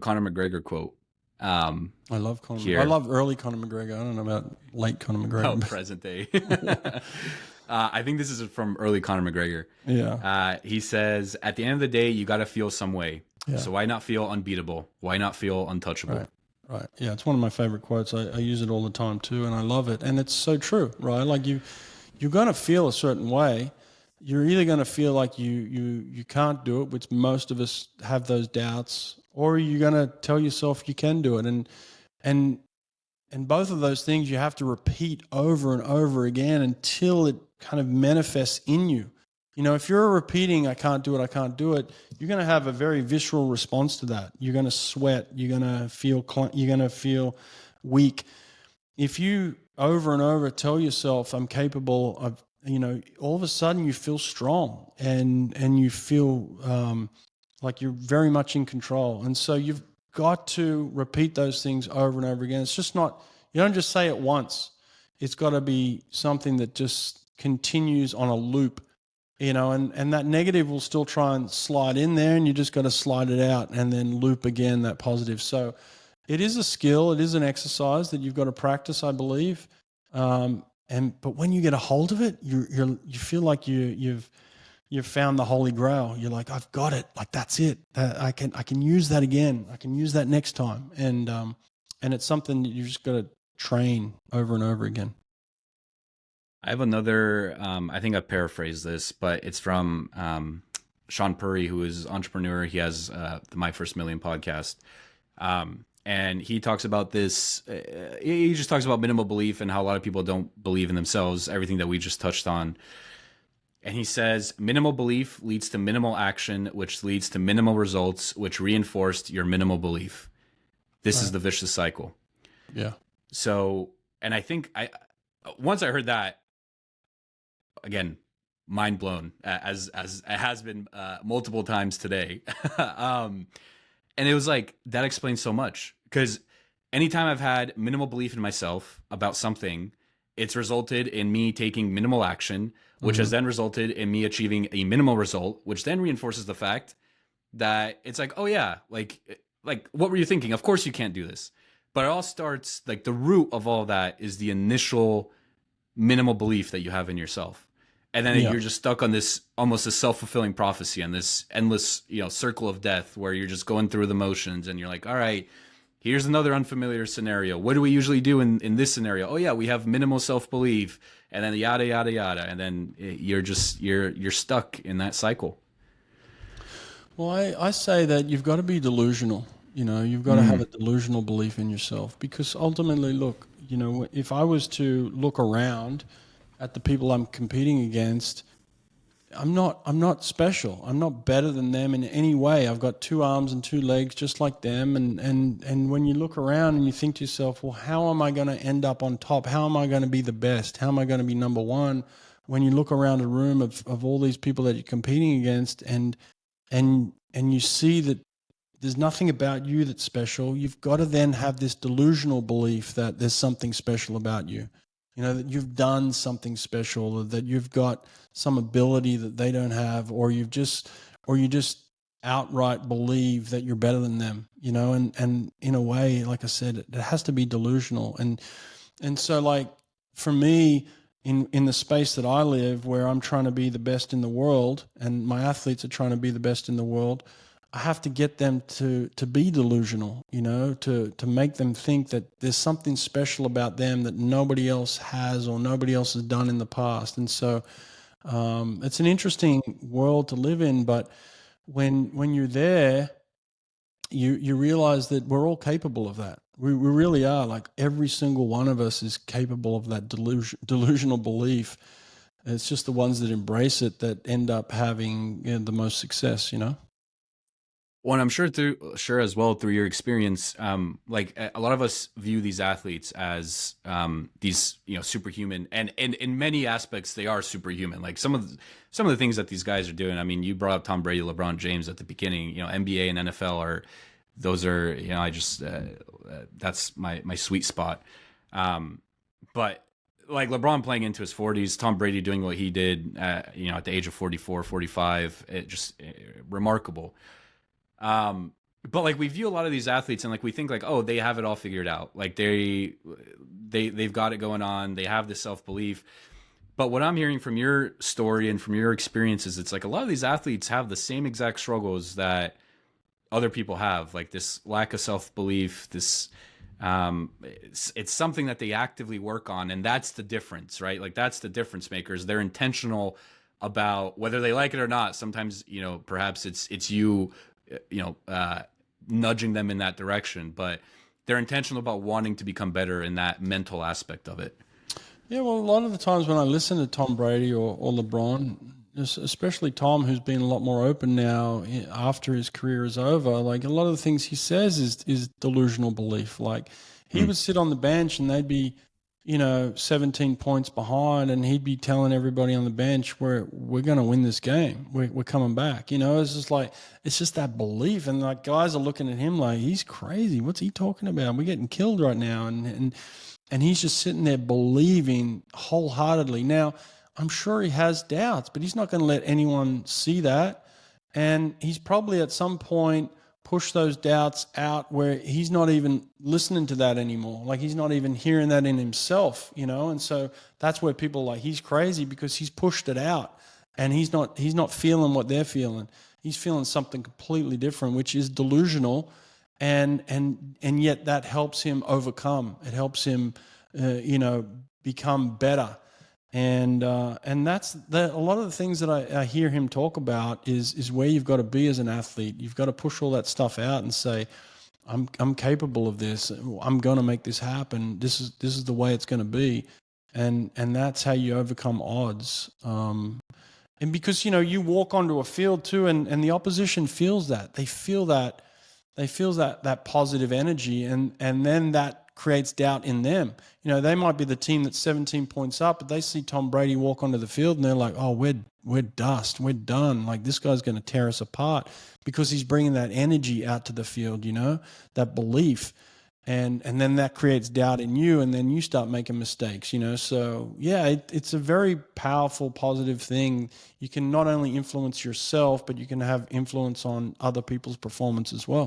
Conor McGregor quote. I love Conor. Here. I love early Conor McGregor. I don't know about late Conor McGregor. Oh, present day. I think this is from early Conor McGregor. Yeah. He says, at the end of the day, you got to feel some way. Yeah. So why not feel unbeatable? Why not feel untouchable? Right. Right. Yeah, it's one of my favorite quotes. I use it all the time too, and I love it. And it's so true, right? Like you're going to feel a certain way. You're either going to feel like you can't do it, which most of us have those doubts, or you're going to tell yourself you can do it. And both of those things you have to repeat over and over again until it kind of manifests in you. You know, if you're repeating, I can't do it, you're going to have a very visceral response to that. You're going to sweat. You're going to feel weak. If you over and over tell yourself, I'm capable of, all of a sudden you feel strong and you feel like you're very much in control. And so you've got to repeat those things over and over again. It's just not, you don't just say it once. It's got to be something that just continues on a loop, and that negative will still try and slide in there, and you just got to slide it out and then loop again that positive. So it is a skill. It is an exercise that you've got to practice, I believe. But when you get a hold of it, you feel like you've found the Holy Grail. You're like, I've got it. Like, that's it. I can use that again. I can use that next time. And it's something that you just got to train over and over again. I have another, I think I paraphrased this, but it's from Sean Purry, who is an entrepreneur. He has the My First Million podcast. And he talks about this, he just talks about minimal belief and how a lot of people don't believe in themselves, everything that we just touched on. And he says, minimal belief leads to minimal action, which leads to minimal results, which reinforced your minimal belief. This is the vicious cycle. Yeah. So, and I think once I heard that, again, mind blown, as it has been multiple times today. And it was like, that explains so much. Because anytime I've had minimal belief in myself about something, it's resulted in me taking minimal action, which has then resulted in me achieving a minimal result, which then reinforces the fact that it's like, oh yeah, like what were you thinking? Of course you can't do this. But it all starts, like, the root of all that is the initial minimal belief that you have in yourself. And then you're just stuck on this, almost a self-fulfilling prophecy, and this endless, circle of death where you're just going through the motions and you're like, all right, here's another unfamiliar scenario. What do we usually do in this scenario? Oh yeah, we have minimal self-belief, and then yada, yada, yada. And then you're stuck in that cycle. Well, I say that you've got to be delusional. You've got to have a delusional belief in yourself, because ultimately, look, if I was to look around at the people I'm competing against, I'm not special. I'm not better than them in any way. I've got 2 arms and 2 legs just like them. And when you look around and you think to yourself, well, how am I going to end up on top? How am I going to be the best? How am I going to be number one? When you look around a room of all these people that you're competing against, and you see that there's nothing about you that's special, you've got to then have this delusional belief that there's something special about you. That you've done something special, that you've got some ability that they don't have, or you just outright believe that you're better than them, and in a way, like I said, it has to be delusional. And so, like, for me, in the space that I live, where I'm trying to be the best in the world and my athletes are trying to be the best in the world, I have to get them to be delusional, to make them think that there's something special about them that nobody else has or nobody else has done in the past. And so it's an interesting world to live in, but when you're there, you realize that we're all capable of that. We really are. Like, every single one of us is capable of that delusional belief. It's just the ones that embrace it that end up having the most success, Well, I'm sure as well through your experience, like, a lot of us view these athletes as these, superhuman, and in many aspects they are superhuman. Like, some of the things that these guys are doing. I mean, you brought up Tom Brady, LeBron James at the beginning. NBA and NFL are I just that's my sweet spot. But like, LeBron playing into his 40s, Tom Brady doing what he did, at the age of 44, 45, remarkable. but like we view a lot of these athletes and like we think like, oh, they have it all figured out. Like they've got it going on. They have this self-belief. But what I'm hearing from your story and from your experiences, it's like a lot of these athletes have the same exact struggles that other people have, like this lack of self-belief, this it's something that they actively work on, and that's the difference, right? Like that's the difference makers. They're intentional about whether they like it or not. Sometimes, you know, perhaps it's you, nudging them in that direction, but they're intentional about wanting to become better in that mental aspect of it. Yeah, well, a lot of the times when I listen to Tom Brady or LeBron, especially Tom, who's been a lot more open now after his career is over, like a lot of the things he says is delusional belief. Like he would sit on the bench and they'd be, 17 points behind, and he'd be telling everybody on the bench, we're going to win this game. We're coming back. It's just that belief. And like guys are looking at him like, he's crazy. What's he talking about? We're getting killed right now. And he's just sitting there believing wholeheartedly. Now, I'm sure he has doubts, but he's not going to let anyone see that. And he's probably at some point pushed those doubts out where he's not even listening to that anymore. Like he's not even hearing that in himself, And so that's where people are like, he's crazy because he's pushed it out and he's not feeling what they're feeling. He's feeling something completely different, which is delusional. And yet that helps him overcome. It helps him, become better. And that's a lot of the things that I hear him talk about is where you've got to be as an athlete. You've got to push all that stuff out and say, I'm capable of this. I'm going to make this happen. This is the way it's going to be. And that's how you overcome odds. And because, you walk onto a field too, and the opposition feels that. They feel that positive energy, and then that creates doubt in them. They might be the team that's 17 points up, but they see Tom Brady walk onto the field and they're like, oh, we're dust. We're done. Like this guy's going to tear us apart because he's bringing that energy out to the field, that belief. And then that creates doubt in you, and then you start making mistakes, So yeah, it's a very powerful, positive thing. You can not only influence yourself, but you can have influence on other people's performance as well.